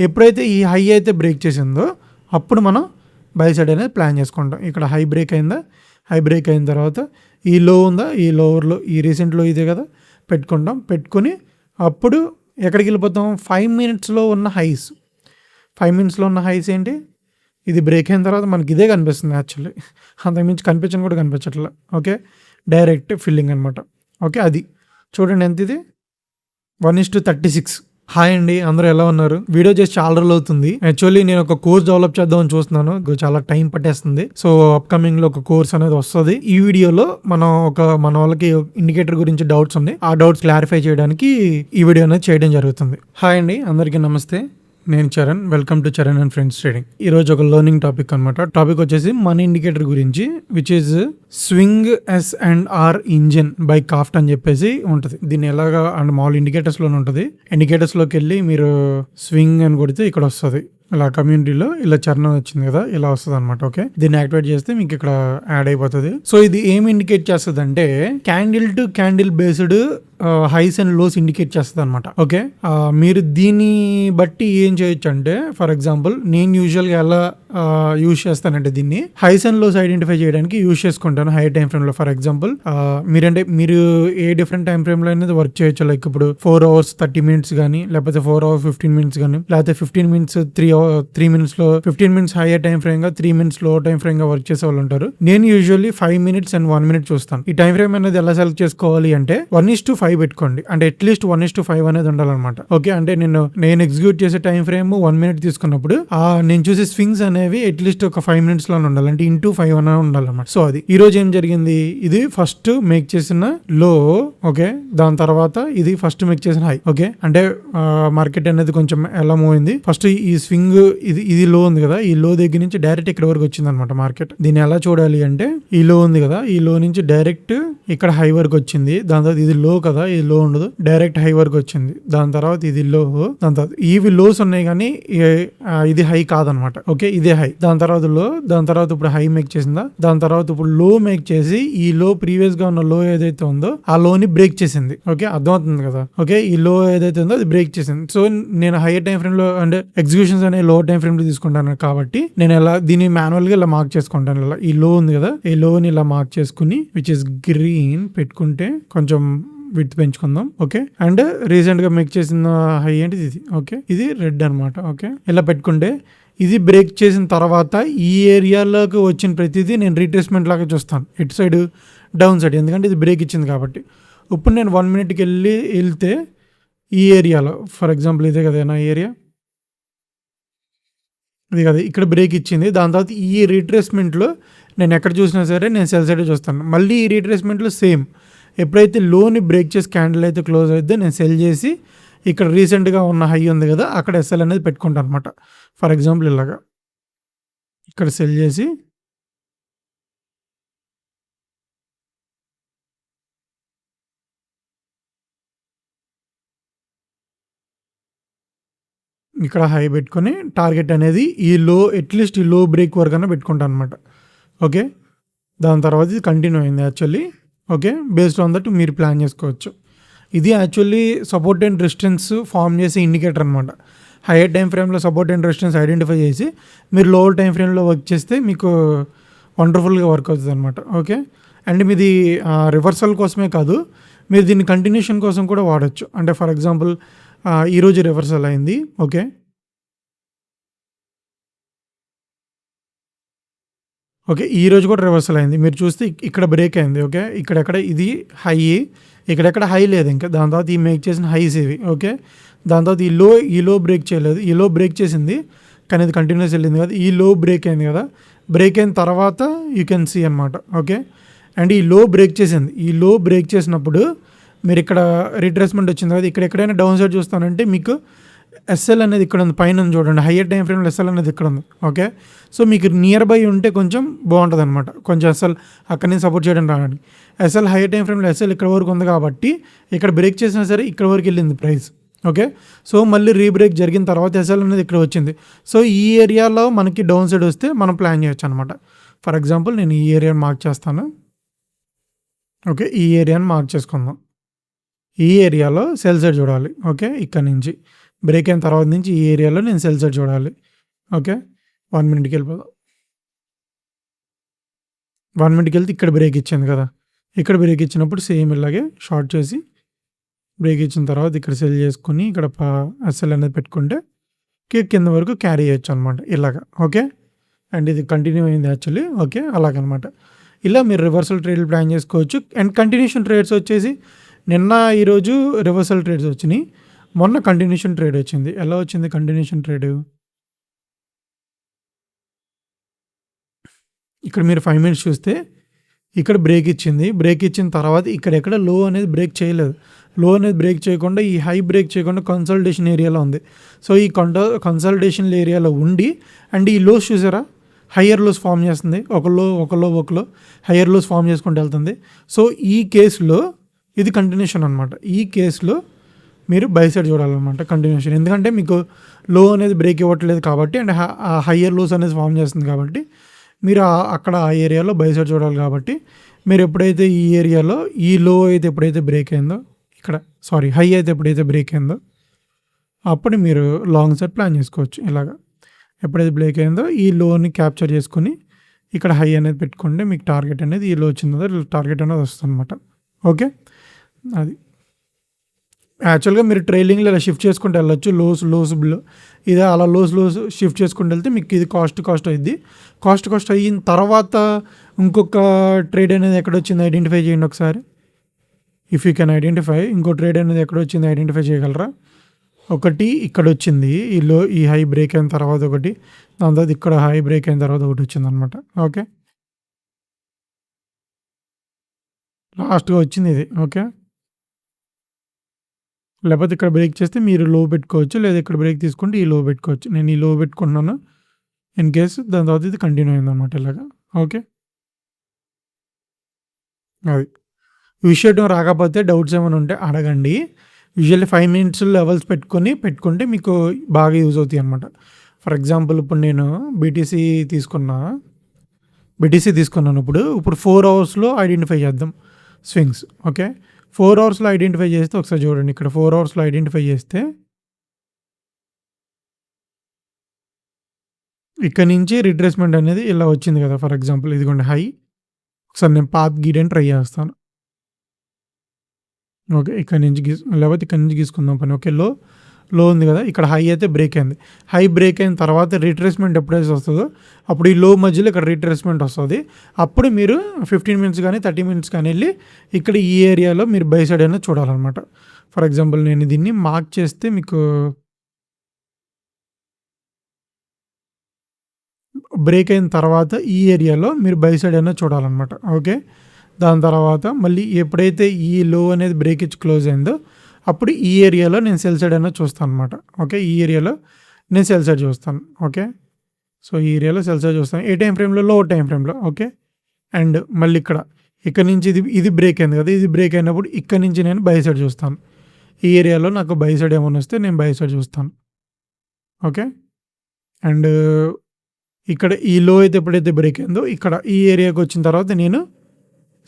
ఎప్పుడైతే ఈ హై అయితే బ్రేక్ చేసిందో అప్పుడు మనం బై సైడ్ అనేది ప్లాన్ చేసుకుంటాం. ఇక్కడ హై బ్రేక్ అయిందా, హై బ్రేక్ అయిన తర్వాత ఈ లో ఉందా, ఈ లోవర్లో ఈ రీసెంట్ లో ఇదే కదా పెట్టుకుంటాం. పెట్టుకుని అప్పుడు ఎక్కడికి వెళ్ళిపోతాం, 5 మినిట్స్లో ఉన్న హైస్. 5 మినిట్స్లో ఉన్న హైస్ ఏంటి, ఇది బ్రేక్ అయిన తర్వాత మనకి ఇదే కనిపిస్తుంది యాక్చువల్లీ, అంతకుమించి కనిపించని కూడా కనిపించట్లే. ఓకే, డైరెక్ట్ ఫిల్లింగ్ అనమాట. ఓకే, అది చూడండి ఎంత ఇది, 1:36. హాయ్ అండి, అందరూ ఎలా ఉన్నారు? వీడియో చేసి చాలా రోజులు అవుతుంది. యాక్చువల్లీ నేను ఒక కోర్స్ డెవలప్ చేద్దామని చూస్తున్నాను, చాలా టైం పట్టేస్తుంది. సో అప్కమింగ్ లో ఒక కోర్స్ అనేది వస్తుంది. ఈ వీడియోలో మన వాళ్ళకి ఇండికేటర్ గురించి డౌట్స్ ఉన్నాయి, ఆ డౌట్స్ క్లారిఫై చేయడానికి ఈ వీడియో అనేది చేయడం జరుగుతుంది. హాయ్ అండి, అందరికీ నమస్తే. నేను Charan, welcome to Charan and friends trading. ఈ రోజు ఒక లెర్నింగ్ టాపిక్ అనమాట. టాపిక్ వచ్చేసి మనీ ఇండికేటర్ గురించి, which is swing S&R engine by కాఫ్ట్ అని చెప్పేసి ఉంటుంది. దీన్ని ఎలాగా అండ్ మామూలు ఇండికేటర్స్ లోనే ఉంటుంది. ఇండికేటర్స్ లోకి వెళ్ళి మీరు స్వింగ్ అని కొడితే ఇక్కడ వస్తుంది, ఇలా కమ్యూనిటీలో ఇలా చరణం వచ్చింది కదా, ఇలా వస్తుంది అనమాట. ఓకే, దీన్ని యాక్టివేట్ చేస్తే మీకు ఇక్కడ యాడ్ అయిపోతుంది. సో ఇది ఏం ఇండికేట్ చేస్తుంది అంటే candle to candle based highs and lows indicate చేస్తుంది అనమాట. ఓకే, మీరు దీన్ని బట్టి ఏం చేయొచ్చు అంటే, ఫర్ ఎగ్జాంపుల్ నేను యూజువల్గా ఎలా యూజ్ చేస్తానంటే దీన్ని హైస్ అండ్ లోస్ ఐడెంటిఫై చేయడానికి యూజ్ చేసుకుంటాను హై టైం ఫ్రేమ్ లో. ఫర్ ఎగ్జాంపుల్ మీరు ఏ డిఫరెంట్ టైం ఫ్రేమ్ లో అనేది వర్క్ చేయొచ్చు. లైక్ ఇప్పుడు 4 hours 30 minutes కానీ, లేకపోతే 4 hours 15 minutes కానీ, లేకపోతే 15 minutes 3 minutes లో 15 minutes హైయర్ టైం ఫ్రేమ్ గా, 3 minutes లో టైం ఫ్రేమ్ గా వర్క్ చేసే వాళ్ళు ఉంటారు. నేను యూజువల్లీ 5 minutes and 1 minute చూస్తాను. ఈ టైం ఫ్రేమ్ అనేది ఎలా సెలెక్ట్ చేసుకోవాలి అంటే 1:5 పెట్టుకోండి, అంటే అట్లీస్ట్ 1:5 అనేది ఉండాలన్నమాట. ఓకే, అంటే నేను ఎగ్జిక్యూట్ చేసే టైం ఫ్రేమ్ 1 minute తీసుకున్నప్పుడు నేను చూసే స్వింగ్స్ అనేవి అట్లీస్ట్ ఒక 5 minutes లో ఉండాలి, అంటే ఇంటూ 5 అనే ఉండాలన్నమాట. సో అది ఈ రోజు ఏం జరిగింది, ఇది ఫస్ట్ మేక్ చేసిన లో. ఓకే, దాని తర్వాత ఇది ఫస్ట్ మేక్ చేసిన హై. ఓకే, అంటే మార్కెట్ అనేది కొంచెం ఎలా మూవ్ అయింది, ఫస్ట్ ఈ స్వింగ్ ఇది లో ఉంది కదా, ఈ లో దగ్గర నుంచి డైరెక్ట్ ఇక్కడ వరకు వచ్చింది అనమాట మార్కెట్. దీన్ని ఎలా చూడాలి అంటే, ఈ లో ఉంది కదా, ఈ లో నుంచి డైరెక్ట్ ఇక్కడ హై వరకు వచ్చింది. దాని తర్వాత ఇది లో కదా, ఇది లో ఉండదు, డైరెక్ట్ హై వరకు వచ్చింది. దాని తర్వాత ఇది లో, దాని తర్వాత ఇవి లోస్ ఉన్నాయి కానీ ఇది హై కాదనమాట. ఓకే, ఇదే హై. దాని తర్వాత లో, దాని తర్వాత ఇప్పుడు హై మేక్ చేసిందా, దాని తర్వాత ఇప్పుడు లో మేక్ చేసి ఈ లో ప్రీవియస్ గా ఉన్న లో ఏదైతే ఉందో ఆ లోని బ్రేక్ చేసింది. ఓకే, అర్థమవుతుంది కదా. ఓకే, ఈ లో ఏదైతే ఉందో అది బ్రేక్ చేసింది. సో నేను హైయర్ టైం ఫ్రేమ్ లో అంటే ఎగ్జిక్యూషన్స్ అనే లో టైం ఫ్రేమ్ లో తీసుకుంటాను కాబట్టి నేను ఎలా దీన్ని మాన్యువల్ గా ఇలా మార్క్ చేసుకుంటాను. ఇలా ఈ లో ఉంది కదా, ఈ లోని ఇలా మార్క్ చేసుకుని విచ్ ఇస్ గ్రీన్ పెట్టుకుంటే కొంచెం విడ్త్ పెంచుకుందాం. ఓకే, అండ్ రీసెంట్ గా మేక్ చేసిన హై ఏంటిది ఇది. ఓకే, ఇది రెడ్ అనమాట. ఓకే, ఇలా పెట్టుకుంటే ఇది బ్రేక్ చేసిన తర్వాత ఈ ఏరియాలోకి వచ్చిన ప్రతిదీ నేను రీట్రేస్మెంట్ లాగా చూస్తాను, ఇటు సైడ్ డౌన్ సైడ్, ఎందుకంటే ఇది బ్రేక్ ఇచ్చింది కాబట్టి. ఇప్పుడు నేను 1 minute వెళ్తే ఈ ఏరియాలో, ఫర్ ఎగ్జాంపుల్ ఇదే కదా నా ఏరియా, ఇది కదా, ఇక్కడ బ్రేక్ ఇచ్చింది. దాని తర్వాత ఈ రీట్రేస్మెంట్లో నేను ఎక్కడ చూసినా సరే నేను సెల్ సైడ్ చూస్తాను. మళ్ళీ ఈ రీట్రేస్మెంట్లో సేమ్, ఎప్పుడైతే లోని బ్రేక్ చేసి క్యాండిల్ అయితే క్లోజ్ అయితే నేను సెల్ చేసి ఇక్కడ రీసెంట్గా ఉన్న హై ఉంది కదా అక్కడ ఎస్ఎల్ అనేది పెట్టుకుంటాను అనమాట. ఫర్ ఎగ్జాంపుల్ ఇలాగా ఇక్కడ సెల్ చేసి ఇక్కడ హై పెట్టుకొని టార్గెట్ అనేది ఈ లో, అట్లీస్ట్ ఈ లో బ్రేక్ వరకు అన్న పెట్టుకుంటాను అనమాట. ఓకే, దాని తర్వాత ఇది కంటిన్యూ అయింది actually. Okay, based on that మీరు ప్లాన్ చేసుకోవచ్చు. ఇది actually support and resistance form చేసే ఇండికేటర్ అనమాట. హైయర్ టైం ఫ్రేమ్లో సపోర్ట్ అండ్ రెసిస్టెన్స్ ఐడెంటిఫై చేసి మీరు లోవర్ టైం ఫ్రేమ్లో వర్క్ చేస్తే మీకు వండర్ఫుల్గా వర్క్ అవుతుంది అనమాట. ఓకే, అండ్ మీది రివర్సల్ కోసమే కాదు, మీరు దీన్ని కంటిన్యూషన్ కోసం కూడా వాడచ్చు. అంటే ఫర్ ఎగ్జాంపుల్ ఈరోజు రివర్సల్ అయింది. ఓకే, ఓకే, ఈ రోజు కూడా రివర్సల్ అయింది. మీరు చూస్తే ఇక్కడ బ్రేక్ అయింది. ఓకే, ఇక్కడెక్కడ ఇది హై, ఇక్కడెక్కడ హై లేదు ఇంకా. దాని తర్వాత ఈ మేక్ చేసిన హైస్ ఇవి. ఓకే, దాని తర్వాత ఈ లో బ్రేక్ చేయలేదు, ఈ లో బ్రేక్ చేసింది కానీ ఇది కంటిన్యూస్ వెళ్ళింది కదా, ఈ లో బ్రేక్ అయింది కదా, బ్రేక్ అయిన తర్వాత యూ కెన్ సీ అనమాట. ఓకే, అండ్ ఈ లో బ్రేక్ చేసింది, ఈ లో బ్రేక్ చేసినప్పుడు మీరు ఇక్కడ రీట్రేస్మెంట్ వచ్చింది కదా, ఇక్కడ ఎక్కడైనా డౌన్ సైడ్ చూస్తానంటే మీకు ఎస్ఎల్ అనేది ఇక్కడ ఉంది, పైన చూడండి హయ్యర్ టైం ఫ్రేమ్లో ఎస్ఎల్ అనేది ఇక్కడ ఉంది. ఓకే, సో మీకు నియర్ బై ఉంటే కొంచెం బాగుంటుంది అనమాట, కొంచెం ఎస్ఎల్ అక్కడి నుంచి సపోర్ట్ చేయడం రావడానికి. ఎస్ఎల్ హయ్యర్ టైం ఫ్రేమ్లో ఎస్ఎల్ ఇక్కడ వరకు ఉంది కాబట్టి ఇక్కడ బ్రేక్ చేసినా సరే ఇక్కడ వరకు వెళ్ళింది ప్రైస్. ఓకే, సో మళ్ళీ రీబ్రేక్ జరిగిన తర్వాత ఎస్ఎల్ అనేది ఇక్కడ వచ్చింది. సో ఈ ఏరియాలో మనకి డౌన్ సైడ్ వస్తే మనం ప్లాన్ చేయొచ్చు అనమాట. ఫర్ ఎగ్జాంపుల్ నేను ఈ ఏరియాని మార్క్ చేస్తాను. ఓకే, ఈ ఏరియాని మార్క్ చేసుకుందాం. ఈ ఏరియాలో సెల్ సైడ్ చూడాలి. ఓకే, ఇక్కడ నుంచి బ్రేక్ అయిన తర్వాత నుంచి ఈ ఏరియాలో నేను సెల్ సైడ్ చూడాలి. ఓకే. 1 మినిట్‌కి వెళ్ళిపోదాం. 1 మినిట్‌కి వెళ్తే ఇక్కడ బ్రేక్ ఇచ్చింది కదా! ఇక్కడ బ్రేక్ ఇచ్చినప్పుడు సేమ్ ఇలాగే షార్ట్ చేసి బ్రేక్ ఇచ్చిన తర్వాత ఇక్కడ సెల్ చేసుకొని ఇక్కడ ఎస్ఎల్ అనేది పెట్టుకుంటే కింద వరకు క్యారీ చేయొచ్చు అనమాట ఇలాగా. ఓకే. అండ్ ఇది కంటిన్యూ అయింది యాక్చువల్లీ. ఓకే. అలాగనమాట. ఇలా మీరు రివర్సల్ ట్రేడ్లు ప్లాన్ చేసుకోవచ్చు. అండ్ కంటిన్యూషన్ ట్రేడ్స్ వచ్చేసి నిన్న ఈరోజు రివర్సల్ ట్రేడ్స్ వచ్చినాయి. మొన్న కంటిన్యూషన్ ట్రేడ్ వచ్చింది. ఎలా వచ్చింది కంటిన్యూషన్ ట్రేడ్? ఇక్కడ మీరు 5 మినిట్స్ చూస్తే ఇక్కడ బ్రేక్ ఇచ్చింది. బ్రేక్ ఇచ్చిన తర్వాత ఇక్కడెక్కడ లో అనేది బ్రేక్ చేయలేదు. లో అనేది బ్రేక్ చేయకుండా ఈ హై బ్రేక్ చేయకుండా కన్సల్టేషన్ ఏరియాలో ఉంది. సో ఈ కన్సల్టేషన్ ఏరియాలో ఉండి అండ్ ఈ లోస్ చూసారా, హయ్యర్ లోస్ ఫామ్ చేస్తుంది. ఒకలో హయ్యర్ లోస్ ఫామ్ చేసుకుంటూ వెళ్తుంది. సో ఈ కేసులో ఇది కంటిన్యూషన్ అనమాట. ఈ కేసులో మీరు బై సైడ్ చూడాలన్నమాట కంటిన్యూషన్. ఎందుకంటే మీకు లో అనేది బ్రేక్ ఇవ్వట్లేదు కాబట్టి అండ్ హయ్యర్ లోస్ అనేది ఫామ్ చేస్తుంది కాబట్టి మీరు అక్కడ ఆ ఏరియాలో బై సైడ్ చూడాలి. కాబట్టి మీరు ఎప్పుడైతే ఈ ఏరియాలో ఈ లో అయితే ఎప్పుడైతే బ్రేక్ అయిందో ఇక్కడ హై అయితే ఎప్పుడైతే బ్రేక్ అయిందో అప్పుడు మీరు లాంగ్ సైడ్ ప్లాన్ చేసుకోవచ్చు. ఇలాగా ఎప్పుడైతే బ్రేక్ అయిందో ఈ లోని క్యాప్చర్ చేసుకొని ఇక్కడ హై అనేది పెట్టుకుంటే మీకు టార్గెట్ అనేది ఈ లో వచ్చిందో టార్గెట్ అనేది వస్తుంది అనమాట. ఓకే. అది యాక్చువల్గా మీరు ట్రైలింగ్లో ఇలా షిఫ్ట్ చేసుకుంటూ వెళ్ళొచ్చు. లోస్ ఇదే అలా లోస్ షిఫ్ట్ చేసుకుంటూ వెళ్తే మీకు ఇది కాస్ట్ అయ్యిద్ది. కాస్ట్ అయిన తర్వాత ఇంకొక ట్రేడ్ అనేది ఎక్కడ వచ్చింది ఐడెంటిఫై చేయండి ఒకసారి. ఇఫ్ యూ కెన్ ఐడెంటిఫై ఇంకో ట్రేడ్ అనేది ఎక్కడ వచ్చింది ఐడెంటిఫై చేయగలరా? ఒకటి ఇక్కడ వచ్చింది ఈ హై బ్రేక్ అయిన తర్వాత ఒకటి, దాని తర్వాత ఇక్కడ హై బ్రేక్ అయిన తర్వాత ఒకటి వచ్చింది అనమాట. ఓకే. లాస్ట్గా వచ్చింది ఇది. ఓకే. లేకపోతే ఇక్కడ బ్రేక్ చేస్తే మీరు లో పెట్టుకోవచ్చు, లేదా ఇక్కడ బ్రేక్ తీసుకుంటే ఈ లో పెట్టుకోవచ్చు. నేను ఈ లో పెట్టుకుంటున్నాను ఇన్ కేస్. దాని తర్వాత ఇది కంటిన్యూ అయిందన్నమాట ఇలాగా. ఓకే. అది విషయం రాకపోతే డౌట్స్ ఏమైనా ఉంటే అడగండి. యూజువల్లీ 5 మినిట్స్ లెవెల్స్ పెట్టుకుంటే మీకు బాగా యూజ్ అవుతాయి అనమాట. ఫర్ ఎగ్జాంపుల్ ఇప్పుడు నేను బీటీసీ తీసుకున్నాను. ఇప్పుడు 4 అవర్స్లో ఐడెంటిఫై చేద్దాం స్వింగ్స్. ఓకే. 4 అవర్స్లో ఐడెంటిఫై చేస్తే ఒకసారి చూడండి. ఇక్కడ 4 అవర్స్లో ఐడెంటిఫై చేస్తే ఇక్కడ నుంచి రిట్రేస్మెంట్ అనేది ఇలా వచ్చింది కదా. ఫర్ ఎగ్జాంపుల్ ఇదిగోండి హై. ఒకసారి నేను పాత్ గీయడానికి ట్రై చేస్తాను. ఓకే. లేకపోతే ఇక్కడ నుంచి గీసుకుందాం పని. ఓకే. లో ఉంది కదా, ఇక్కడ హై అయితే బ్రేక్ అయింది. హై బ్రేక్ అయిన తర్వాత రిట్రేస్మెంట్ ఎప్పుడైతే వస్తుందో అప్పుడు ఈ లో మధ్యలో ఇక్కడ రిట్రేస్మెంట్ వస్తుంది. అప్పుడు మీరు 15 మినిట్స్ కానీ 30 మినిట్స్ కానీ వెళ్ళి ఇక్కడ ఈ ఏరియాలో మీరు బై సైడ్ అయినా చూడాలన్నమాట. ఫర్ ఎగ్జాంపుల్ నేను దీన్ని మార్క్ చేస్తే మీకు బ్రేక్ అయిన తర్వాత ఈ ఏరియాలో మీరు బై సైడ్ అయినా చూడాలన్నమాట. ఓకే. దాని తర్వాత మళ్ళీ ఎప్పుడైతే ఈ లో అనేది బ్రేక్ ఇచ్చి క్లోజ్ అయిందో అప్పుడు ఈ ఏరియాలో నేను సెల్ సైడ్ అయినా చూస్తాను అనమాట. ఓకే. ఈ ఏరియాలో నేను సెల్ సైడ్ చూస్తాను. ఓకే. సో ఈ ఏరియాలో సెల్ సైడ్ చూస్తాను. ఏ టైం ఫ్రేమ్లో? లో టైం ఫ్రేమ్లో. ఓకే. అండ్ మళ్ళీ ఇక్కడ నుంచి ఇది బ్రేక్ అయింది కదా, ఇది బ్రేక్ అయినప్పుడు ఇక్కడ నుంచి నేను బై సైడ్ చూస్తాను. ఈ ఏరియాలో నాకు బై సైడ్ ఏమైనా వస్తే నేను బై సైడ్ చూస్తాను. ఓకే. అండ్ ఇక్కడ ఈ లో అయితే ఎప్పుడైతే బ్రేక్ అయిందో ఇక్కడ ఈ ఏరియాకి వచ్చిన తర్వాత నేను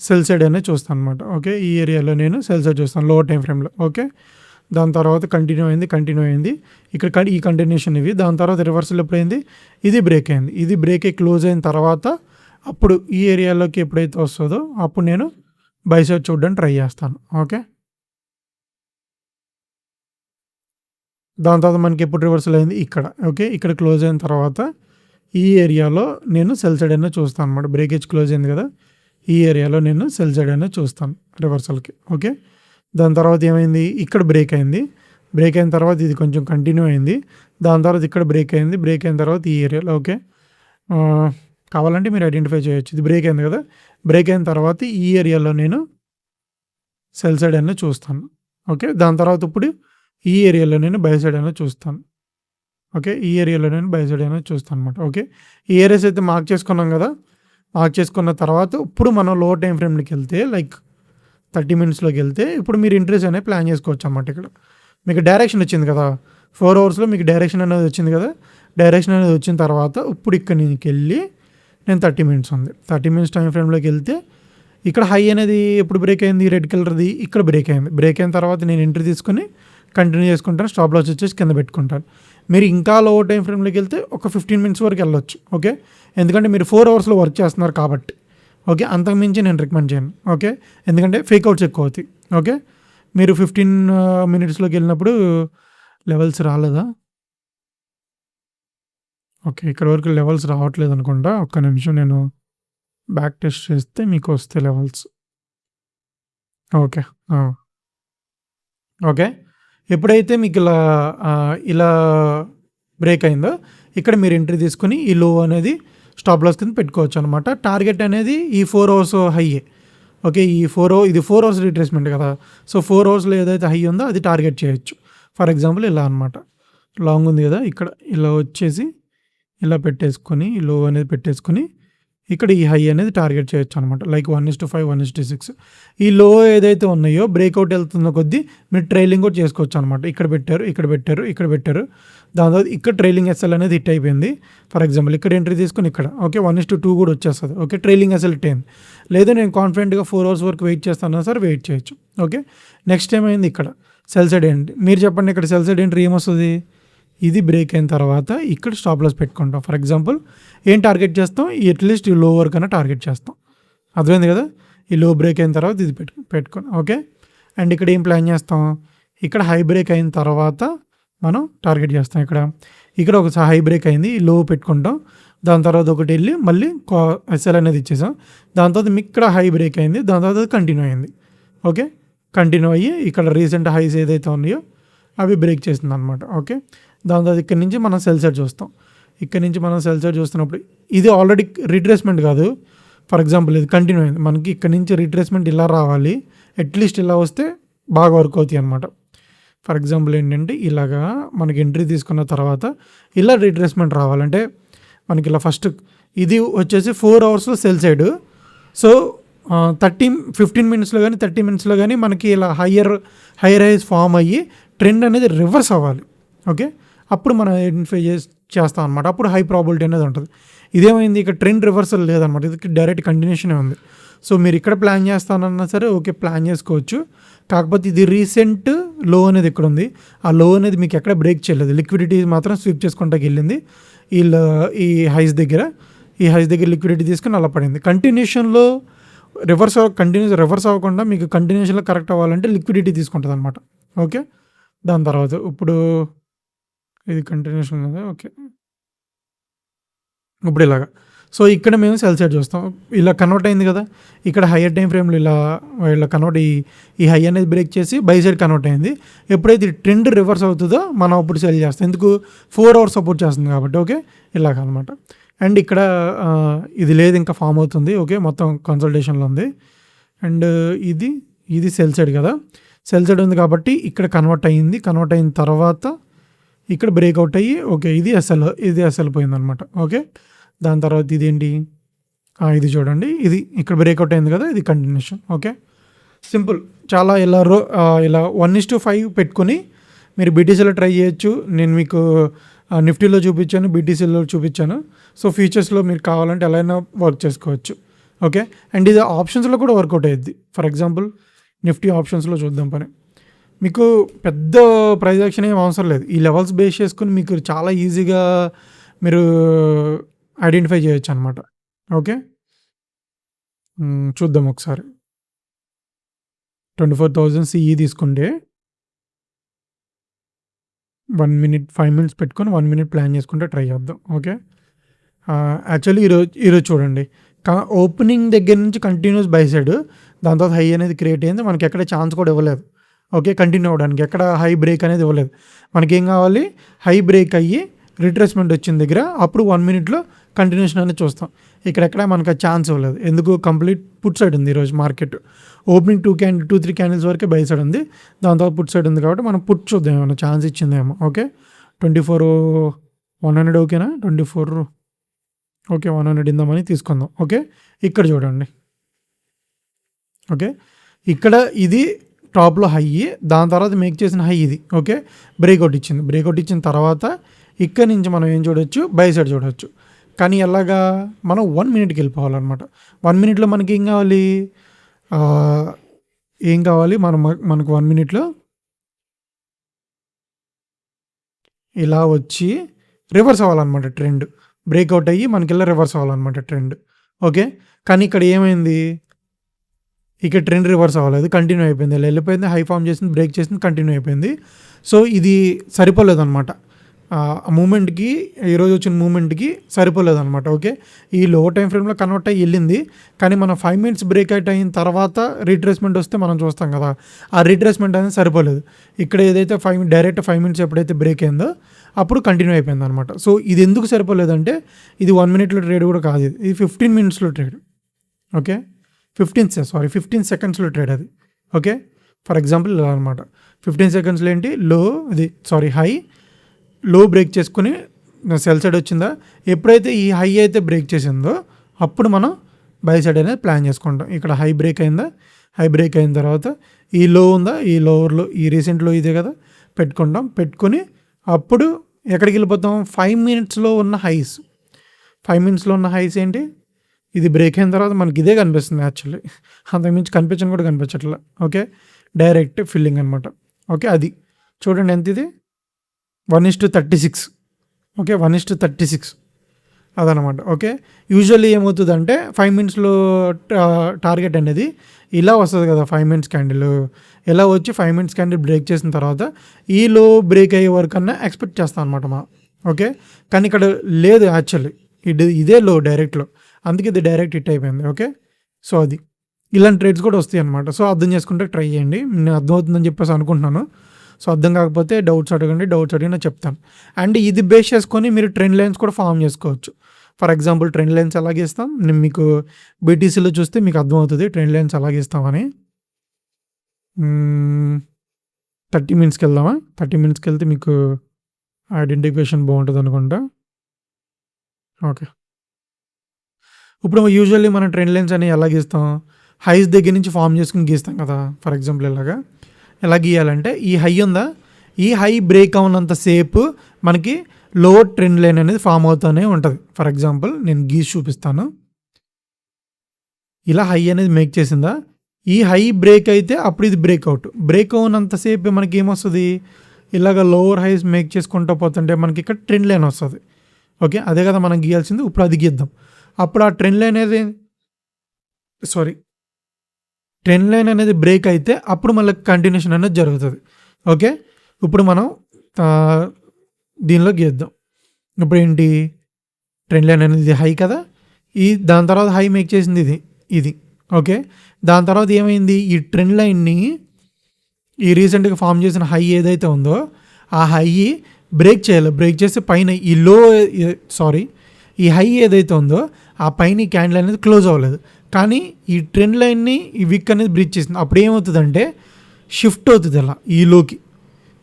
సెల్ సైడ్ అనేది చూస్తాను అనమాట. ఓకే. ఈ ఏరియాలో నేను సెల్ సైడ్ చూస్తాను లో టైం ఫ్రేమ్లో. ఓకే. దాని తర్వాత కంటిన్యూ అయింది. ఇక్కడ ఈ కంటిన్యూషన్ ఇవి. దాని తర్వాత రివర్సల్ ఎప్పుడైంది, ఇది బ్రేక్ అయింది. ఇది బ్రేక్ అయ్యి క్లోజ్ అయిన తర్వాత అప్పుడు ఈ ఏరియాలోకి ఎప్పుడైతే వస్తుందో అప్పుడు నేను బై సైడ్ చూడడానికి ట్రై చేస్తాను. ఓకే. దాని తర్వాత మనకి ఎప్పుడు రివర్సల్ అయింది ఇక్కడ. ఓకే. ఇక్కడ క్లోజ్ అయిన తర్వాత ఈ ఏరియాలో నేను సెల్ సైడ్ అయినా చూస్తాను అనమాట. బ్రేకేజ్ క్లోజ్ అయింది కదా, ఈ ఏరియాలో నేను సెల్ సైడ్ అయినా చూస్తాను రివర్సల్కి. ఓకే. దాని తర్వాత ఏమైంది, ఇక్కడ బ్రేక్ అయింది. బ్రేక్ అయిన తర్వాత ఇది కొంచెం కంటిన్యూ అయింది. దాని తర్వాత ఇక్కడ బ్రేక్ అయిన తర్వాత ఈ ఏరియాలో. ఓకే. కావాలంటే మీరు ఐడెంటిఫై చేయొచ్చు. ఇది బ్రేక్ అయింది కదా, బ్రేక్ అయిన తర్వాత ఈ ఏరియాలో నేను సెల్ సైడ్ అయినా చూస్తాను. ఓకే. దాని తర్వాత ఇప్పుడు ఈ ఏరియాలో నేను బై సైడ్ అయినా చూస్తాను. ఓకే. ఈ ఏరియాలో నేను బై సైడ్ అయినా చూస్తాను అనమాట. ఓకే. ఈ ఏరియాస్ అయితే మార్క్ చేసుకున్నాం కదా, మార్క్ చేసుకున్న తర్వాత ఇప్పుడు మనం లో టైం ఫ్రేమ్లోకి వెళ్తే లైక్ 30 మినిట్స్లోకి వెళ్తే ఇప్పుడు మీరు ఇంట్రెస్ట్ అనేది ప్లాన్ చేసుకోవచ్చు అన్నమాట. ఇక్కడ మీకు డైరెక్షన్ వచ్చింది కదా, 4 అవర్స్లో మీకు డైరెక్షన్ అనేది వచ్చింది కదా. డైరెక్షన్ అనేది వచ్చిన తర్వాత ఇప్పుడు ఇక్కడ నుంచి వెళ్ళి నేను 30 మినిట్స్ ఉంది. 30 మినిట్స్ టైం ఫ్రేమ్లోకి వెళ్తే ఇక్కడ హై అనేది ఎప్పుడు బ్రేక్ అయింది, రెడ్ కలర్ది ఇక్కడ బ్రేక్ అయింది. బ్రేక్ అయిన తర్వాత నేను ఎంట్రీ తీసుకొని కంటిన్యూ చేసుకుంటాను. స్టాప్ లాస్ వచ్చేసి కింద పెట్టుకుంటాను. మీరు ఇంకా లో టైం ఫ్రేమ్లోకి వెళ్తే ఒక 15 మినిట్స్ వరకు వెళ్ళొచ్చు. ఓకే, ఎందుకంటే మీరు 4 అవర్స్లో వర్క్ చేస్తున్నారు కాబట్టి. ఓకే, అంతకుమించి నేను రికమెండ్ చేయను. ఓకే, ఎందుకంటే ఫేక్ అవుట్స్ ఎక్కువ అవుతాయి. ఓకే, మీరు 15 మినిట్స్లోకి వెళ్ళినప్పుడు లెవెల్స్ రాలేదా? ఓకే, ఇక్కడ వరకు లెవెల్స్ రావట్లేదు అనుకుంటా. ఒక్క నిమిషం నేను బ్యాక్ టెస్ట్ చేస్తే మీకు వస్తాయి లెవెల్స్. ఓకే. ఓకే, ఎప్పుడైతే మీకు ఇలా బ్రేక్ అయిందో ఇక్కడ మీరు ఎంట్రీ తీసుకొని ఈ లో అనేది స్టాప్ లాస్ కింద పెట్టుకోవచ్చు అనమాట. టార్గెట్ అనేది ఈ 4 అవర్స్ హైయే. ఓకే, ఇది 4 అవర్స్ రిట్రేస్మెంట్ కదా. సో 4 అవర్స్లో ఏదైతే హై ఉందో అది టార్గెట్ చేయొచ్చు. ఫర్ ఎగ్జాంపుల్ ఇలా అనమాట, లాంగ్ ఉంది కదా, ఇక్కడ ఇలా వచ్చేసి ఇలా పెట్టేసుకొని ఈ లో అనేది పెట్టేసుకొని ఇక్కడ ఈ హై అనేది టార్గెట్ చేయొచ్చు అనమాట. లైక్ 1:5, 1:6. ఈ లో ఏదైతే ఉన్నాయో బ్రేక్అవుట్ వెళ్తున్న కొద్దీ మీరు ట్రైలింగ్ కూడా చేసుకోవచ్చు అనమాట. ఇక్కడ పెట్టారు, ఇక్కడ పెట్టారు, ఇక్కడ పెట్టారు, దాని తర్వాత ఇక్కడ ట్రైలింగ్ ఎస్ఎల్ అనేది హిట్ అయిపోయింది. ఫర్ ఎగ్జాంపుల్ ఇక్కడ ఎంట్రీ తీసుకొని ఇక్కడ ఓకే 1:2 కూడా వచ్చేస్తుంది. ఓకే, ట్రైలింగ్ ఎస్ఎల్ హిట్ అయింది. లేదు నేను కాన్ఫిడెంట్గా 4 అవర్స్ వరకు వెయిట్ చేస్తాను సార్, వెయిట్ చేయొచ్చు. ఓకే, నెక్స్ట్ ఏమైంది ఇక్కడ సెల్ సైడ్ ఎంట్రీ. మీరు చెప్పండి, ఇక్కడ సెల్ సైడ్ ఎంట్రీ ఏమొస్తుంది? ఇది బ్రేక్ అయిన తర్వాత ఇక్కడ స్టాప్ లాస్ పెట్టుకుంటాం. ఫర్ ఎగ్జాంపుల్ ఏం టార్గెట్ చేస్తాం? అట్లీస్ట్ ఈ లో వరకు అయినా టార్గెట్ చేస్తాం. అర్థమైంది కదా? ఈ లో బ్రేక్ అయిన తర్వాత ఇది పెట్టుకోండి. ఓకే, అండ్ ఇక్కడ ఏం ప్లాన్ చేస్తాం? ఇక్కడ హై బ్రేక్ అయిన తర్వాత మనం టార్గెట్ చేస్తాం. ఇక్కడ ఒక హై బ్రేక్ అయింది, ఈ లో పెట్టుకుంటాం. దాని తర్వాత ఒకటి వెళ్ళి మళ్ళీ ఎస్ఎల్ అనేది ఇచ్చేసాం. దాని తర్వాత ఇక్కడ హై బ్రేక్ అయింది, దాని తర్వాత కంటిన్యూ అయింది. ఓకే, కంటిన్యూ అయ్యి ఇక్కడ రీసెంట్ హైస్ ఏదైతే ఉన్నాయో అవి బ్రేక్ చేసింది అనమాట. ఓకే, దాని తర్వాత ఇక్కడ నుంచి మనం సెల్ సైడ్ చూస్తాం. ఇక్కడ నుంచి మనం సెల్ సైడ్ చూస్తున్నప్పుడు ఇది ఆల్రెడీ రిట్రేస్మెంట్ కాదు. ఫర్ ఎగ్జాంపుల్ ఇది కంటిన్యూ అయింది, మనకి ఇక్కడ నుంచి రిట్రేస్మెంట్ ఇలా రావాలి, అట్లీస్ట్ ఇలా వస్తే బాగా వర్క్ అవుతాయి అనమాట. ఫర్ ఎగ్జాంపుల్ ఏంటంటే ఇలాగా మనకి ఎంట్రీ తీసుకున్న తర్వాత ఇలా రిట్రేస్మెంట్ రావాలంటే మనకి ఇలా ఫస్ట్ ఇది వచ్చేసి 4 అవర్స్లో సెల్ సైడ్. సో 15 మినిట్స్లో కానీ 30 మినిట్స్లో కానీ మనకి ఇలా హైయర్ హైస్ ఫామ్ అయ్యి ట్రెండ్ అనేది రివర్స్ అవ్వాలి. ఓకే, అప్పుడు మనం ఐడెంటిఫై చేస్తాం అనమాట. అప్పుడు హై ప్రాబిలిటీ అనేది ఉంటుంది. ఇదేమైంది, ఇక్కడ ట్రెండ్ రివర్సల్ లేదనమాట, ఇది డైరెక్ట్ కంటిన్యూషనే ఉంది. సో మీరు ఇక్కడ ప్లాన్ చేస్తానన్నా సరే ఓకే ప్లాన్ చేసుకోవచ్చు. కాకపోతే ఇది రీసెంట్ లో అనేది ఇక్కడ ఉంది, ఆ లో అనేది మీకు ఎక్కడ బ్రేక్ చేయలేదు, లిక్విడిటీ మాత్రం స్వీప్ చేసుకుంటాకి వెళ్ళింది. ఈ హైస్ దగ్గర లిక్విడిటీ తీసుకుని అలా పడింది. కంటిన్యూషన్లో రివర్స్ అవ్వకుండా మీకు కంటిన్యూషన్లో కరెక్ట్ అవ్వాలంటే లిక్విడిటీ తీసుకుంటుంది అనమాట. ఓకే, దాని తర్వాత ఇప్పుడు ఇది కంటిన్యూషన్ కదా. ఓకే, ఇప్పుడు ఇలాగా సో ఇక్కడ మేము సెల్ సైడ్ చూస్తాం, ఇలా కన్వర్ట్ అయింది కదా. ఇక్కడ హయ్యర్ టైం ఫ్రేమ్లో ఇలా కన్వర్ట్ ఈ హై అనేది బ్రేక్ చేసి బై సైడ్ కన్వర్ట్ అయింది. ఎప్పుడైతే ట్రెండ్ రివర్స్ అవుతుందో మనం అప్పుడు సెల్ చేస్తాం, ఎందుకు 4 అవర్స్ సపోర్ట్ చేస్తుంది కాబట్టి. ఓకే, ఇలాగ అనమాట. అండ్ ఇక్కడ ఇది లేదు ఇంకా ఫామ్ అవుతుంది. ఓకే, మొత్తం కన్సల్టేషన్లో ఉంది. అండ్ ఇది సెల్ సైడ్ కదా, సెల్ సైడ్ ఉంది కాబట్టి ఇక్కడ కన్వర్ట్ అయిన తర్వాత ఇక్కడ బ్రేక్అవుట్ అయ్యి ఓకే ఇది ఎస్ఎల్ పోయిందనమాట. ఓకే, దాని తర్వాత ఇదేంటి, ఇది చూడండి, ఇది ఇక్కడ బ్రేక్అవుట్ అయింది కదా, ఇది కంటిన్యూషన్. Okay, simple. చాలా ఇలా 1:5 పెట్టుకొని మీరు బీటీసీలో ట్రై చేయొచ్చు. నేను మీకు నిఫ్టీలో చూపించాను, బీటీసీలో చూపించాను. సో ఫ్యూచర్స్లో మీరు కావాలంటే ఎలా అయినా వర్క్ చేసుకోవచ్చు. ఓకే, అండ్ ఇది ఆప్షన్స్లో కూడా వర్కౌట్ అయ్యిద్ది. ఫర్ ఎగ్జాంపుల్ నిఫ్టీ ఆప్షన్స్లో చూద్దాం పని. మీకు పెద్ద ప్రైస్ యాక్షన్ ఏం అవసరం లేదు, ఈ లెవెల్స్ బేస్ చేసుకుని మీకు చాలా ఈజీగా మీరు ఐడెంటిఫై చేయొచ్చు అనమాట. ఓకే, చూద్దాం ఒకసారి. 24,000 సిఈ తీసుకుంటే 1 మినిట్ 5 మినిట్స్ పెట్టుకొని 1 మినిట్ ప్లాన్ చేసుకుంటే ట్రై చేద్దాం. ఓకే, యాక్చువల్లీ ఈరోజు చూడండి, ఓపెనింగ్ దగ్గర నుంచి కంటిన్యూస్ బై సైడ్, దాని తర్వాత హై అనేది క్రియేట్ అయింది, మనకి ఎక్కడ ఛాన్స్ కూడా ఇవ్వలేదు. ఓకే, కంటిన్యూ అవ్వడానికి ఎక్కడ హై బ్రేక్ అనేది ఇవ్వలేదు. మనకేం కావాలి, హై బ్రేక్ అయ్యి రిట్రేస్మెంట్ వచ్చిన దగ్గర అప్పుడు 1 మినిట్లో కంటిన్యూషన్ అనేది చూస్తాం. ఇక్కడెక్కడ మనకు ఛాన్స్ ఇవ్వలేదు, ఎందుకు కంప్లీట్ పుట్ సైడ్ ఉంది ఈరోజు మార్కెట్. ఓపెనింగ్ 2-3 క్యాండిల్స్ వరకే బై సైడ్ ఉంది, దాని తర్వాత పుట్ సైడ్ ఉంది కాబట్టి మనం పుట్ చూద్దాం ఏమన్నా ఛాన్స్ ఇచ్చిందేమో. ఓకే, 24,100 ఓకేనా, 24 ఓకే 100 ఇందామని తీసుకుందాం. ఓకే, ఇక్కడ చూడండి. ఓకే, ఇక్కడ ఇది టాప్లో హై, దాని తర్వాత మేక్ చేసిన హై ఇది. ఓకే, బ్రేక్అవుట్ ఇచ్చిన తర్వాత ఇక్కడ నుంచి మనం ఏం చూడొచ్చు, బై సైడ్ చూడవచ్చు. కానీ ఎలాగా, మనం 1 మినిట్కి వెళ్ళిపోవాలన్నమాట. 1 మినిట్లో మనకి ఏం కావాలి, మనకు 1 మినిట్లో ఇలా వచ్చి రివర్స్ అవ్వాలన్నమాట ట్రెండ్. బ్రేక్అవుట్ అయ్యి మనకి ఇలా రివర్స్ అవ్వాలన్నమాట ట్రెండ్. ఓకే. కానీ ఇక్కడ ఏమైంది, ఇక్కడ ట్రెండ్ రివర్స్ అవ్వలేదు, కంటిన్యూ అయిపోయింది. ఇలా వెళ్ళిపోయింది, హై ఫామ్ చేసింది, బ్రేక్ చేసింది, కంటిన్యూ అయిపోయింది. సో ఇది సరిపోలేదన్నమాట. మూమెంట్కి ఈరోజు వచ్చిన మూమెంట్కి సరిపోలేదన్నమాట. ఓకే. ఈ లో టైం ఫ్రేమ్లో కన్వర్ట్ అయ్యి వెళ్ళింది, కానీ మనం 5 minutes బ్రేక్ అవుట్ అయిన తర్వాత రీట్రేస్మెంట్ వస్తే మనం చూస్తాం కదా, ఆ రీట్రేస్మెంట్ అనేది సరిపోలేదు. ఇక్కడ ఏదైతే డైరెక్ట్ 5 minutes ఎప్పుడైతే బ్రేక్ అయిందో అప్పుడు కంటిన్యూ అయిపోయింది అనమాట. సో ఇది ఎందుకు సరిపోలేదంటే ఇది 1 minute ట్రేడ్ కూడా కాదు, ఇది 15 minutes trade. Okay. 15 seconds trade అది. ఓకే. ఫర్ ఎగ్జాంపుల్ ఇలా అనమాట, 15 seconds ఏంటి, హై లో బ్రేక్ చేసుకుని సెల్ సైడ్ వచ్చిందా, ఎప్పుడైతే ఈ హై అయితే బ్రేక్ చేసిందో అప్పుడు మనం బై సైడ్ అనేది ప్లాన్ చేసుకుంటాం. ఇక్కడ హై బ్రేక్ అయిందా, హై బ్రేక్ అయిన తర్వాత ఈ లో ఉందా, ఈ లోవర్లో ఈ రీసెంట్ లో ఇదే కదా పెట్టుకుంటాం. పెట్టుకొని అప్పుడు ఎక్కడికి వెళ్ళిపోతాం, 5 minutesలో ఉన్న హైస్. 5 minutesలో ఉన్న హైస్ ఏంటి, ఇది బ్రేక్ అయిన తర్వాత మనకి ఇదే కనిపిస్తుంది యాక్చువల్లీ, అంతకుమించి కనిపించని కూడా కనిపించట్లే. ఓకే. డైరెక్ట్ ఫిల్లింగ్ అనమాట. ఓకే. అది చూడండి ఎంత ఇది, 1:36. ఓకే. 1:36 అదనమాట. ఓకే. యూజువల్లీ ఏమవుతుందంటే 5 minutesలో టార్గెట్ అనేది ఇలా వస్తుంది కదా, 5 minutes క్యాండిల్ ఇలా వచ్చి 5 minutes క్యాండిల్ బ్రేక్ చేసిన తర్వాత ఈ లో బ్రేక్ అయ్యే వరకు అన్నా ఎక్స్పెక్ట్ చేస్తాం అనమాట మా. ఓకే. కానీ ఇక్కడ లేదు యాక్చువల్లీ, ఇదే లో డైరెక్ట్లో, అందుకే ఇది డైరెక్ట్ హిట్ అయిపోయింది. ఓకే. సో అది ఇలాంటి ట్రేడ్స్ కూడా వస్తాయి అనమాట. సో అర్థం చేసుకుంటే ట్రై చేయండి. నేను అర్థమవుతుందని చెప్పేసి అనుకుంటున్నాను. సో అర్థం కాకపోతే డౌట్స్ అడగండి, డౌట్స్ అడిగినా చెప్తాను. అండ్ ఇది బేస్ చేసుకొని మీరు ట్రెండ్ లైన్స్ కూడా ఫామ్ చేసుకోవచ్చు. ఫర్ ఎగ్జాంపుల్ ట్రెండ్ లైన్స్ ఎలాగే ఇస్తాం, నేను మీకు బీటీసీలో చూస్తే మీకు అర్థమవుతుంది ట్రెండ్ లైన్స్ ఎలాగే ఇస్తామని. 30 minutesకి వెళ్దామా, 30 minutesకి వెళ్తే మీకు ఐడెంటిఫికేషన్ బాగుంటుంది అనుకుంటా. ఓకే. ఇప్పుడు యూజువల్లీ మనం ట్రెండ్ లైన్స్ అనేవి ఎలా గీస్తాం, హైస్ దగ్గర నుంచి ఫామ్ చేసుకుని గీస్తాం కదా. ఫర్ ఎగ్జాంపుల్ ఇలాగా ఎలా గీయాలంటే, ఈ హై ఉందా, ఈ హై బ్రేక్ అవునంత సేపు మనకి లో ట్రెండ్ లైన్ అనేది ఫామ్ అవుతూనే ఉంటుంది. ఫర్ ఎగ్జాంపుల్ నేను గీసి చూపిస్తాను. ఇలా హై అనేది మేక్ చేసిందా, ఈ హై బ్రేక్ అయితే అప్పుడు ఇది బ్రేక్అవుట్. బ్రేక్ అవునంతసేపు మనకి ఏమొస్తుంది, ఇలాగ లోవర్ హైస్ మేక్ చేసుకుంటూ పోతుంటే మనకి ఇక్కడ ట్రెండ్ లైన్ వస్తుంది. ఓకే. అదే కదా మనం గీయాల్సింది. ఇప్పుడు అది గీద్దాం. అప్పుడు ఆ ట్రెండ్ లైన్ అనేది బ్రేక్ అయితే అప్పుడు మళ్ళీ కంటిన్యూషన్ అనేది జరుగుతుంది. ఓకే. ఇప్పుడు మనం దీనిలో గీద్దాం. ఇప్పుడు ఏంటి, ట్రెండ్ లైన్ అనేది హై కదా, దాని తర్వాత హై మేక్ చేసింది ఇది. ఓకే. దాని తర్వాత ఏమైంది, ఈ ట్రెండ్ లైన్ని ఈ రీసెంట్గా ఫామ్ చేసిన హై ఏదైతే ఉందో ఆ హై బ్రేక్ చేయాలి. బ్రేక్ చేస్తే పైన ఈ హై ఏదైతే ఉందో ఆ పైన ఈ క్యాండిల్ అనేది క్లోజ్ అవ్వలేదు, కానీ ఈ ట్రెండ్ లైన్ని ఈ విక్ అనేది బ్రీచ్ చేసింది. అప్పుడు ఏమవుతుందంటే షిఫ్ట్ అవుతుంది అలా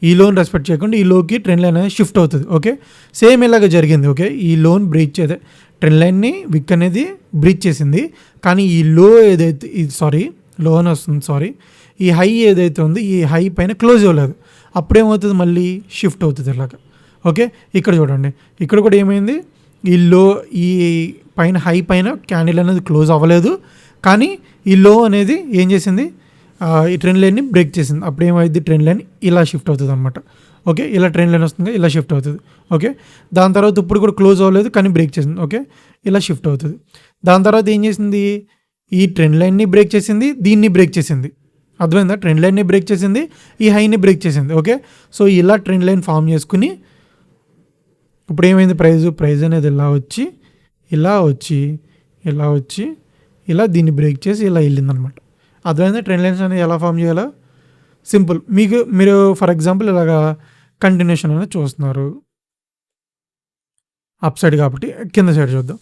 ఈ లోన్ రెస్పెక్ట్ చేయకుండా ఈ లోకి ట్రెండ్ లైన్ అనేది షిఫ్ట్ అవుతుంది. ఓకే. సేమ్ ఇలాగ జరిగింది. ఓకే. ఈ లోన్ బ్రీచ్ చేస్తే ట్రెండ్ లైన్ని విక్ అనేది బ్రీచ్ చేసింది, కానీ ఈ లో ఏదైతే లో అని వస్తుంది, ఈ హై ఏదైతే ఉంది ఈ హై పైన క్లోజ్ అవ్వలేదు. అప్పుడేమవుతుంది, మళ్ళీ షిఫ్ట్ అవుతుంది ఇలాగ. ఓకే. ఇక్కడ చూడండి, ఇక్కడ కూడా ఏమైంది, ఈ పైన హై పైన క్యాండిల్ అనేది క్లోజ్ అవ్వలేదు, కానీ ఈ లో అనేది ఏం చేసింది, ఈ ట్రెండ్ లైన్ని బ్రేక్ చేసింది. అప్పుడు ఏమైంది, ట్రెండ్ లైన్ ఇలా షిఫ్ట్ అవుతుంది అనమాట. ఓకే. ఇలా ట్రెండ్ లైన్ వస్తుంది, ఇలా షిఫ్ట్ అవుతుంది. ఓకే. దాని తర్వాత ఇప్పుడు కూడా క్లోజ్ అవ్వలేదు, కానీ బ్రేక్ చేసింది. ఓకే. ఇలా షిఫ్ట్ అవుతుంది. దాని తర్వాత ఏం చేసింది, ఈ ట్రెండ్ లైన్ని బ్రేక్ చేసింది, దీన్ని బ్రేక్ చేసింది. అర్థమైందా, ట్రెండ్ లైన్ని బ్రేక్ చేసింది, ఈ హైని బ్రేక్ చేసింది. ఓకే. సో ఇలా ట్రెండ్ లైన్ ఫామ్ చేసుకుని ఇప్పుడు ఏమైంది, ప్రైజ్ అనేది ఇలా వచ్చి ఇలా దీన్ని బ్రేక్ చేసి ఇలా వెళ్ళిందనమాట. అర్థమైందా ట్రెండ్ లైన్స్ అనేది ఎలా ఫామ్ చేయాలో, సింపుల్. మీరు ఫర్ ఎగ్జాంపుల్ ఇలాగా కంటిన్యూషన్ అనేది చూస్తున్నారు అప్ సైడ్ కాబట్టి, కింద సైడ్ చూద్దాం.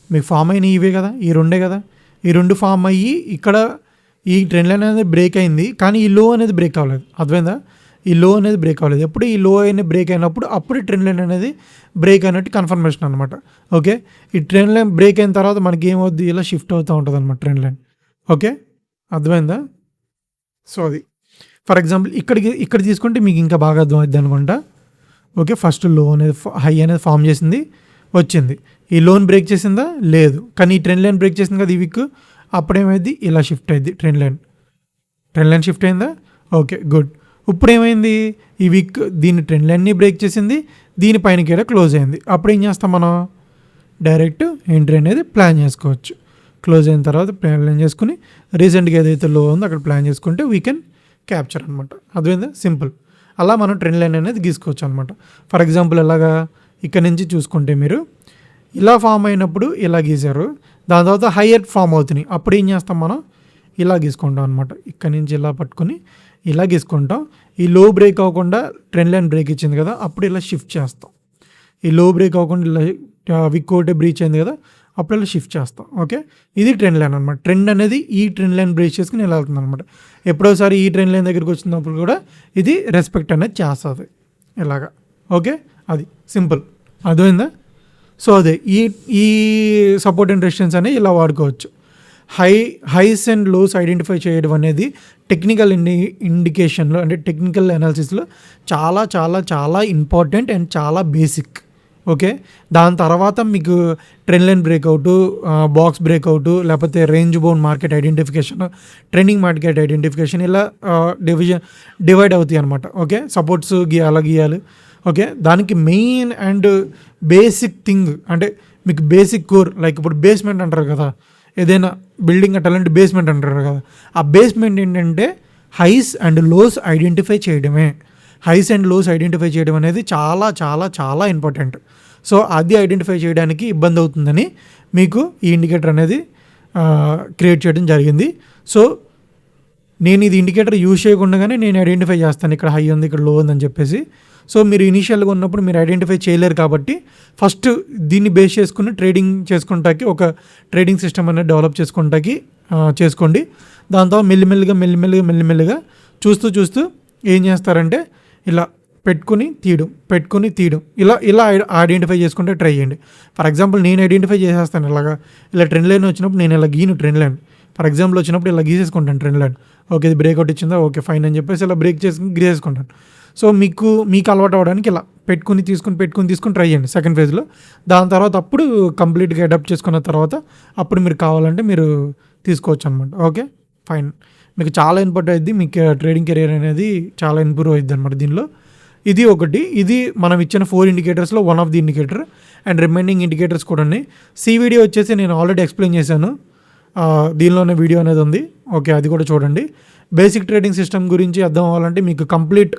మీకు ఫామ్ అయిన ఇవే కదా, ఈ రెండు ఫామ్ అయ్యి ఇక్కడ ఈ ట్రెండ్ లైన్ అనేది బ్రేక్ అయింది, కానీ ఈ లో అనేది బ్రేక్ అవ్వలేదు. అర్థమైందా, ఈ లో అనేది బ్రేక్ అవ్వలేదు. ఎప్పుడు ఈ లో అనేది బ్రేక్ అయినప్పుడు అప్పుడు ట్రెండ్ లైన్ అనేది బ్రేక్ అయినట్టు కన్ఫర్మేషన్ అనమాట. ఓకే. ఈ ట్రెండ్ లైన్ బ్రేక్ అయిన తర్వాత మనకి ఏమవుద్ది, ఇలా షిఫ్ట్ అవుతూ ఉంటుంది అనమాట ట్రెండ్ లైన్. ఓకే. అర్థమైందా. సో అది ఫర్ ఎగ్జాంపుల్ ఇక్కడ తీసుకుంటే మీకు ఇంకా బాగా అర్థమవుద్ది అనుకుంటా. ఓకే. ఫస్ట్ లో అనేది హై అనేది ఫామ్ చేసింది, వచ్చింది, ఈ లోన్ బ్రేక్ చేసిందా, లేదు, కానీ ఈ ట్రెండ్ లైన్ బ్రేక్ చేసింది కదా ఈ వీక్, అప్పుడేమైంది, ఇలా షిఫ్ట్ అయింది ట్రెండ్ లైన్ షిఫ్ట్ అయిందా. Okay, good. ఇప్పుడు ఏమైంది, ఈ వీక్ దీని ట్రెండ్ లైన్ని బ్రేక్ చేసింది, దీనిపైనకి కూడా క్లోజ్ అయింది. అప్పుడు ఏం చేస్తాం మనం, డైరెక్ట్ ఎంట్రీ అనేది ప్లాన్ చేసుకోవచ్చు. క్లోజ్ అయిన తర్వాత ప్లాన్ చేసుకుని రీసెంట్గా ఏదైతే లో ఉందో అక్కడ ప్లాన్ చేసుకుంటే వీ కెన్ క్యాప్చర్ అనమాట. అర్థమైందా, సింపుల్. అలా మనం ట్రెండ్ లైన్ అనేది గీసుకోవచ్చు అనమాట. ఫర్ ఎగ్జాంపుల్ ఎలాగా, ఇక్కడ నుంచి చూసుకుంటే మీరు ఇలా ఫామ్ అయినప్పుడు ఇలా గీసారు, దాని తర్వాత హైయర్ ఫామ్ అవుతున్నాయి, అప్పుడు ఏం చేస్తాం మనం, ఇలా గీసుకుంటాం అనమాట. ఇక్కడ నుంచి ఇలా పట్టుకొని ఇలా గీసుకుంటాం. ఈ లో బ్రేక్ అవ్వకుండా ట్రెండ్ లైన్ బ్రేక్ ఇచ్చింది కదా, అప్పుడు ఇలా షిఫ్ట్ చేస్తాం. ఈ లో బ్రేక్ అవ్వకుండా ఇలా విక్ ఒకటే బ్రీచ్ అయింది కదా, అప్పుడు ఇలా షిఫ్ట్ చేస్తాం. ఓకే, ఇది ట్రెండ్ లైన్ అనమాట. ట్రెండ్ అనేది ఈ ట్రెండ్ లైన్ బ్రేక్ చేసుకుని ఇలా వెళ్తుంది అనమాట. ఎప్పుడోసారి ఈ ట్రెండ్ లైన్ దగ్గరికి వచ్చినప్పుడు కూడా ఇది రెస్పెక్ట్ అనేది చేస్తుంది ఇలాగా. ఓకే, అది సింపుల్, అర్థమైందా. సో అదే ఈ సపోర్ట్ అండ్ రెసిస్టెన్స్ అనేది ఇలా వాడుకోవచ్చు. హైస్ అండ్ లోస్ ఐడెంటిఫై చేయడం అనేది టెక్నికల్ ఇండికేషన్లో అంటే టెక్నికల్ అనాలిసిస్లో చాలా చాలా చాలా ఇంపార్టెంట్ అండ్ చాలా బేసిక్. ఓకే, దాని తర్వాత మీకు trend line breakout, box breakout, లేకపోతే range bound market identification, trending market identification, ఇలా డివైడ్ అవుతాయి అనమాట. ఓకే, సపోర్ట్స్ గీయాలి. ఓకే, దానికి మెయిన్ అండ్ బేసిక్ థింగ్ అంటే మీకు బేసిక్ కోర్, లైక్ ఇప్పుడు బేస్మెంట్ అంటారు కదా, ఏదైనా బిల్డింగ్ కట్టాలంటే బేస్మెంట్ అంటారు కదా, ఆ బేస్మెంట్ ఏంటంటే హైస్ అండ్ లోస్ ఐడెంటిఫై చేయడమే. హైస్ అండ్ లోస్ ఐడెంటిఫై చేయడం అనేది చాలా చాలా చాలా ఇంపార్టెంట్. సో అది ఐడెంటిఫై చేయడానికి ఇబ్బంది అవుతుందని మీకు ఈ ఇండికేటర్ అనేది క్రియేట్ చేయడం జరిగింది. సో నేను ఇది ఇండికేటర్ యూజ్ చేయకుండానే నేను ఐడెంటిఫై చేస్తాను, ఇక్కడ హై ఉంది, ఇక్కడ లో ఉందని చెప్పేసి. సో మీరు ఇనీషియల్గా ఉన్నప్పుడు మీరు ఐడెంటిఫై చేయలేరు కాబట్టి ఫస్ట్ దీన్ని బేస్ చేసుకుని ట్రేడింగ్ చేసుకుంటాకి ఒక ట్రేడింగ్ సిస్టమ్ అనేది డెవలప్ చేసుకుంటాకి చేసుకోండి. దాంతో మెల్లిమెల్లిగా చూస్తూ ఏం చేస్తారంటే ఇలా పెట్టుకుని తీయడం ఇలా ఐడెంటిఫై చేసుకుంటే ట్రై చేయండి. ఫర్ ఎగ్జాంపుల్ నేను ఐడెంటిఫై చేసేస్తాను ఇలా ట్రెండ్ లైన్ వచ్చినప్పుడు నేను ఇలా గీను ట్రెండ్ లైన్, ఫర్ ఎగ్జాంపుల్ వచ్చినప్పుడు ఇలా గీసేసుకుంటాను ట్రెండ్ లైన్. ఓకే, ఇది బ్రేక్అవుట్ ఇచ్చిందా, ఓకే ఫైన్ అని చెప్పేసి ఇలా బ్రేక్ చేసుకుని గీసేసుకుంటాను. సో మీకు అలవాటు అవ్వడానికి ఇలా పెట్టుకుని తీసుకుని ట్రై చేయండి సెకండ్ ఫేజ్లో. దాని తర్వాత అప్పుడు కంప్లీట్గా అడాప్ట్ చేసుకున్న తర్వాత అప్పుడు మీరు కావాలంటే మీరు తీసుకోవచ్చు అనమాట. ఓకే ఫైన్, మీకు చాలా ఇంపార్టెంట్ అయింది, మీకు ట్రేడింగ్ కెరీర్ అనేది చాలా ఇంప్రూవ్ అవుతుంది అనమాట దీనిలో. ఇది మనం ఇచ్చిన 4 ఇండికేటర్స్లో one of the indicator, and remaining indicators కూడా ఉన్నాయి. వీడియో వచ్చేసి నేను ఆల్రెడీ ఎక్స్ప్లెయిన్ చేశాను, దీనిలోనే వీడియో అనేది ఉంది. ఓకే, అది కూడా చూడండి. బేసిక్ ట్రేడింగ్ సిస్టమ్ గురించి అర్థం అవ్వాలంటే మీకు కంప్లీట్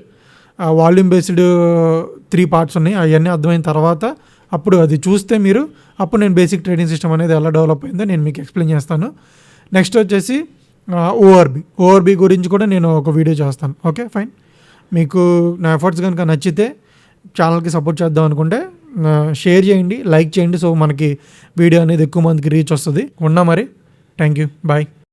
వాల్యూమ్ బేస్డ్ 3 పార్ట్స్ ఉన్నాయి, అవన్నీ అర్థమైన తర్వాత అప్పుడు అది చూస్తే మీరు అప్పుడు నేను బేసిక్ ట్రేడింగ్ సిస్టమ్ అనేది ఎలా డెవలప్ అయిందో నేను మీకు ఎక్స్ప్లెయిన్ చేస్తాను. నెక్స్ట్ వచ్చేసి ఓఆర్బి గురించి కూడా నేను ఒక వీడియో చేస్తాను. ఓకే ఫైన్, మీకు నా ఎఫర్ట్స్ కనుక నచ్చితే ఛానల్కి సపోర్ట్ చేద్దాం అనుకుంటే షేర్ చేయండి, లైక్ చేయండి. సో మనకి వీడియో అనేది ఎక్కువ మందికి రీచ్ వస్తుంది. ఉన్నా మరి, థ్యాంక్ యూ, బాయ్.